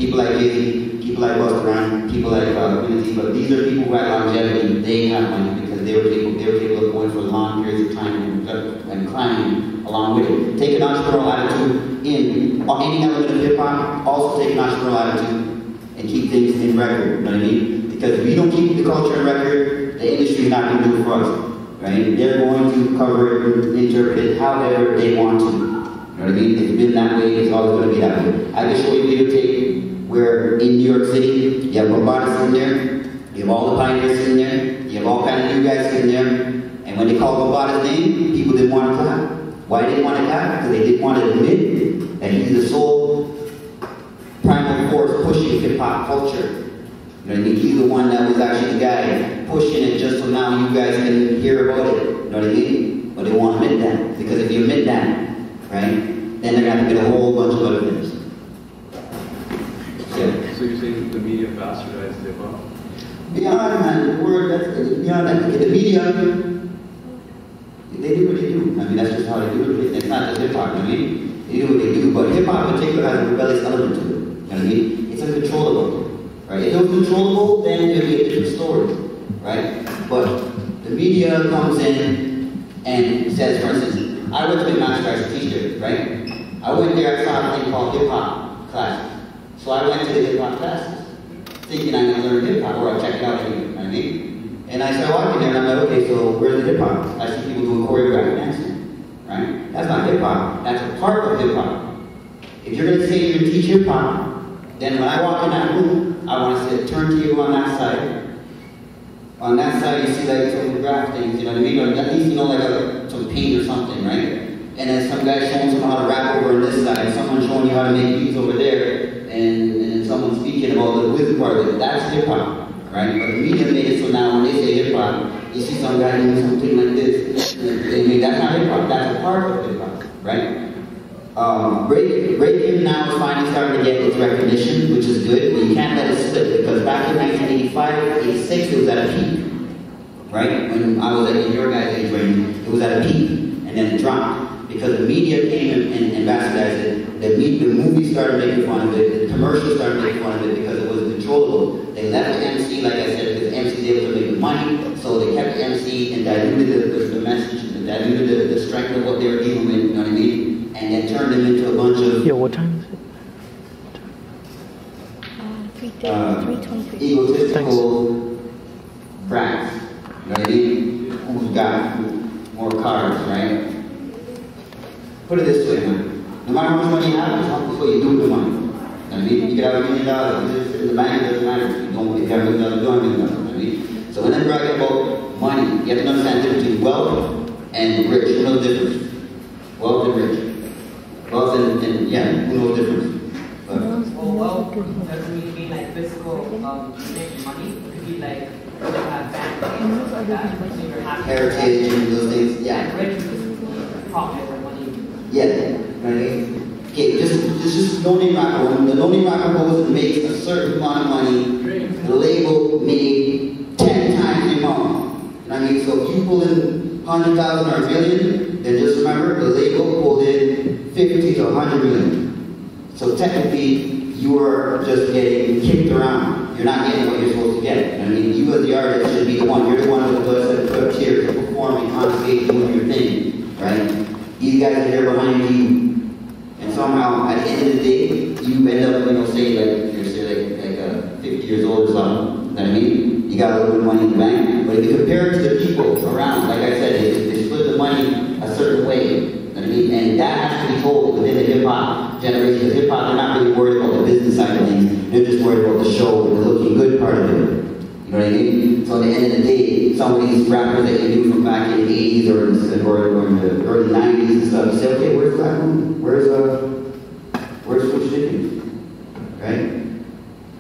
People like Jay-Z, people like Busta Rhymes, people like Unity, but these are people who had longevity. They have money because they were capable of going for long periods of time and climbing along with it. Take an entrepreneurial attitude in any element of hip hop. Also take an entrepreneurial attitude and keep things in record. You know what I mean? Because if you don't keep the culture in record, the industry is not going to do it for us. Right? They're going to cover it, interpret it however they want to. You know what I mean? It's been that way, it's always going to be that way. I can show you a videotape where in New York City, you have robotics in there, you have all the pioneers in there, you have all kind of new guys in there, and when they call robotics name, people didn't want to clap. Why didn't they want to clap? Because they didn't want to admit that he's the sole primal force pushing hip-hop culture. You know what I mean? He's the one that was actually the guy pushing it just so now you guys can hear about it. You know what I mean? But they won't admit that. Because if you admit that, right, then they're going to have to get a whole bunch of other things. Yeah. So you're saying the media bastardized hip hop? Beyond that, the word, that's beyond that. The media, they do what they do. I mean, that's just how they do it. It's not just hip hop, you know what I mean? They do what they do, but hip hop in particular has a rebellious element to it. You know what I mean? It's uncontrollable. Right? If it was controllable, then it would be a different story, right? But the media comes in and says, for instance, I went to the master as a teacher, right? I went there, I saw a thing called hip-hop classes. So I went to the hip-hop classes, thinking I'm going to learn hip-hop, or I'll check it out anyway, you know what I mean? And I started walking there, and I'm like, okay, so where's the hip-hop? I see people doing choreographic dancing, right? That's not hip-hop, that's a part of hip-hop. If you're going to say you're going to teach hip-hop, then when I walk in that room, I want to see a turntable on that side. On that side, you see like some graph things, you know what I mean? Or at least, you know, like some paint or something, right? And then some guy showing someone how to rap over on this side, and someone showing you how to make beats over there, and then someone speaking about the wisdom part of it. That's hip-hop, right? But the media made it so now when they say hip-hop, you see some guy doing something like this. That's not hip-hop, that's a part of hip-hop, right? Breaking now is finally starting to get its recognition, which is good, but you can't let it slip, because back in 1985, 86, it was at a peak, right? When I was at your guys' age range, it was at a peak, and then it dropped, because the media came and bastardized it, the movies started making fun of it, the commercials started making fun of it, because it was controllable. They left the MC, like I said, because the MC was able to make money, so they kept the MC and diluted the message, and diluted the strength of what they were dealing with, you know what I mean? And then turned them into a bunch of what time is it? 3:23. Egotistical brats. You know what I mean? Who's got more cars, right? Put it this way, man. No matter how much money you have, it's what you do with the money. You know what I mean? You could have $1 million in the bank, it doesn't matter. If you have $1 million, you don't have $1 million. You know what I mean? So whenever I get about money, you have to understand the difference between wealth and rich. You know the difference? Wealth and rich. Wealth and yeah, who knows the difference? Well, wealth doesn't mean like physical money. It could be like family, like that. Heritage and those things, yeah. Rich is profit or money. Yeah, right? Okay, just no-name rapper. When the no-name rapper goes and makes a certain amount of money, the label made 10 times the amount. You know what I mean? So if you pull in 100,000 or a million, then just remember the label pulled in 50 to 100 million. So technically, you are just getting kicked around. You're not getting what you're supposed to get. I mean, you as the artist should be the one. You're the one with the tears, performing on stage, doing your thing, right? These guys are here behind you. And somehow, at the end of the day, you end up, you know, say like, you're say like 50 years old or something. You know what I mean? You got a little bit of money in the bank. But if you compare it to the people around, like I said, they split the money a certain way. You know what I mean? And that has to be told within the hip-hop generation. Because hip-hop, they're not really worried about the business side of things. They're just worried about the show and the looking good part of it. You know what I mean? So at the end of the day, some of these rappers that you knew from back in the 80s or in the early 90s and stuff, you say, okay, where's Black Moon? Where's Switch Chicken? Right?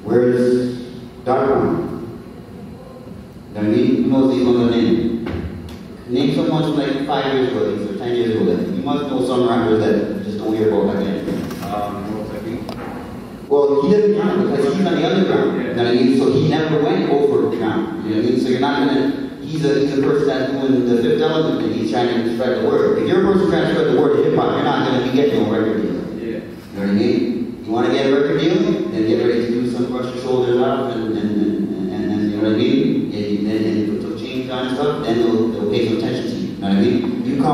Where's Dark One? You know what I mean? Who knows these ones are named? Name someone from like 5 years ago, or 10 years ago. That you must know some rappers that just don't hear about that yet. Well, he doesn't count because he's on the underground. You know what I mean? So he never went over the ground. You know what I mean? So you're not gonna. He's a person that's doing the fifth element and he's trying to spread the word. If you're a person trying to spread the word of hip hop, you're not gonna be getting no record deal. Yeah. You know what I mean? You want to get a record deal? Then get ready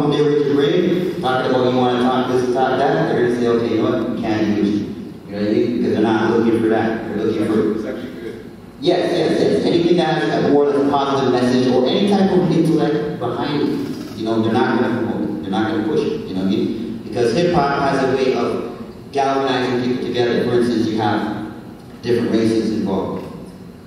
come there with your brain, talking about you want to talk this, talk that, they're going to say, okay, you know what, we can't use you. You know what I mean? Because they're not looking for that. They're looking for... It's actually good. Yes. Anything that has a more of a positive message or any type of intellect behind it, you know, they're not going to promote it. They're not going to push it. You know what I mean? Because hip-hop has a way of galvanizing people together. For instance, you have different races involved,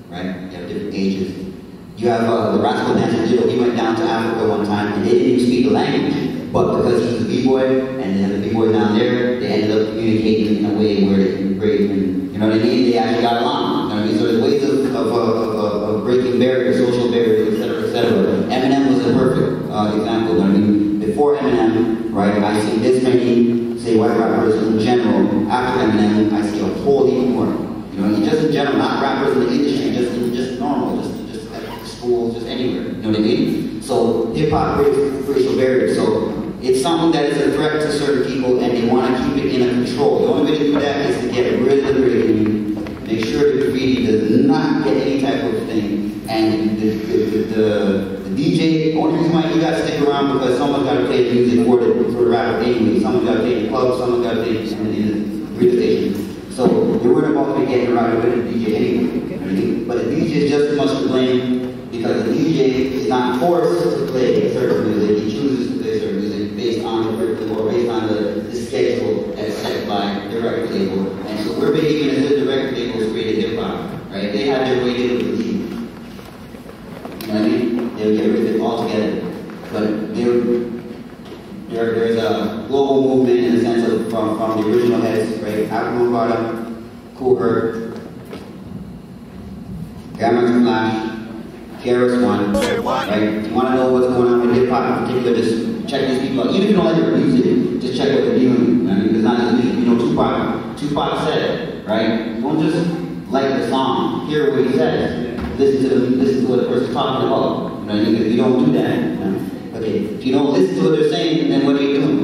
right? You have different ages. You have the Rascal Dancer Diddle. He went down to Africa one time and they didn't even speak the language. But because he's a b-boy and they have a b-boy down there, they ended up communicating in a way where they can break and, you know what I mean? They actually got along. You know what I mean? So there's ways of breaking barriers, social barriers, etc. Eminem was a perfect example. You know what I mean? Before Eminem, right, I see this many, say, white rappers in general. After Eminem, I see a whole heap more. You know, just in general, not rappers in the industry, just normal, just at schools, just anywhere. You know what I mean? So hip hop breaks racial barriers. So it's something that is a threat to certain people, and they want to keep it in a control. The only way to do that is to get rid of the clean, make sure the graffiti does not get any type of thing, and the DJ, the only reason why you gotta stick around because someone's gotta play the music for the rapper anyway. Someone's gotta play the club, someone's gotta play the radio station. So you're worried about me getting around with the DJ anyway. But the DJ is just as much to blame because the DJ is not forced to play certain music. He chooses to play certain music based on the curriculum or based on the schedule that's set by the record label. And so we're behaving as if the record label is created hip hop, right? They had their way to do it with the team. You know what I mean? They'll get rid of it altogether. But there's a global movement in the sense of from the original heads, right? African Bottom, Cool Herc, Gamma Flash, KRS-One, right? If you want to know what's going on with hip hop in particular, just check these people out. Even if you don't like their music, just check what they're doing. You know what I mean? It's not just music. You know, Tupac said it, right? Don't just like the song, hear what he says. Listen to what the person's talking about. You know what I mean? If you don't do that, you know? Okay, if you don't listen to what they're saying, then what are you doing?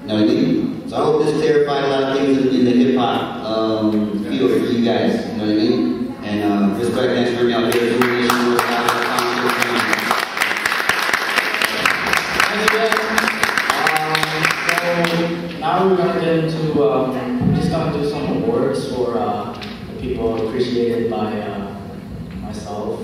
You know what I mean? So I hope this clarified a lot of things in the hip hop field for you guys. You know what I mean? And respect, thanks for me out there. So now we're gonna get into we're just gonna do some awards for the people appreciated by myself.